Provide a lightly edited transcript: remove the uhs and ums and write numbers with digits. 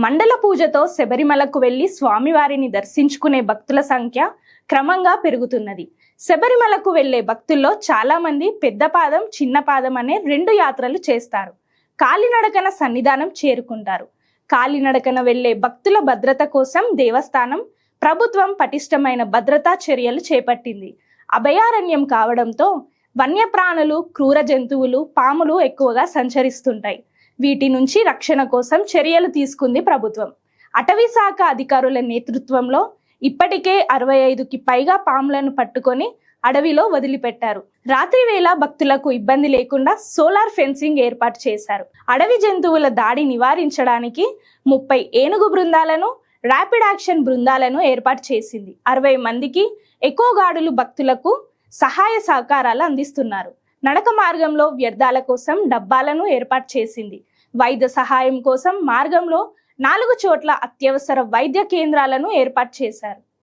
మండల పూజతో శబరిమలకు వెళ్లి స్వామివారిని దర్శించుకునే భక్తుల సంఖ్య క్రమంగా పెరుగుతున్నది. శబరిమలకు వెళ్లే భక్తుల్లో చాలా మంది పెద్ద పాదం, చిన్న పాదం అనే రెండు యాత్రలు చేస్తారు. కాలినడకన సన్నిధానం చేరుకుంటారు. కాలినడకన వెళ్లే భక్తుల భద్రత కోసం దేవస్థానం, ప్రభుత్వం పటిష్టమైన భద్రతా చర్యలు చేపట్టింది. అభయారణ్యం కావడంతో వన్యప్రాణులు, క్రూర జంతువులు, పాములు ఎక్కువగా సంచరిస్తుంటాయి. వీటి నుంచి రక్షణ కోసం చర్యలు తీసుకుంది ప్రభుత్వం. అటవీ శాఖ అధికారుల నేతృత్వంలో ఇప్పటికే 65కి పైగా పాములను పట్టుకొని అడవిలో వదిలిపెట్టారు. రాత్రి వేళ భక్తులకు ఇబ్బంది లేకుండా సోలార్ ఫెన్సింగ్ ఏర్పాటు చేశారు. అడవి జంతువుల దాడి నివారించడానికి 30 ఏనుగు బృందాలను, ర్యాపిడ్ యాక్షన్ బృందాలను ఏర్పాటు చేసింది. 60 మందికి ఎకో గార్డులు భక్తులకు సహాయ సహకారాలు అందిస్తున్నారు. నడక మార్గంలో వ్యర్థాల కోసం డబ్బాలను ఏర్పాటు చేసింది. వైద్య సహాయం కోసం మార్గంలో 4 చోట్ల అత్యవసర వైద్య కేంద్రాలను ఏర్పాటు చేశారు.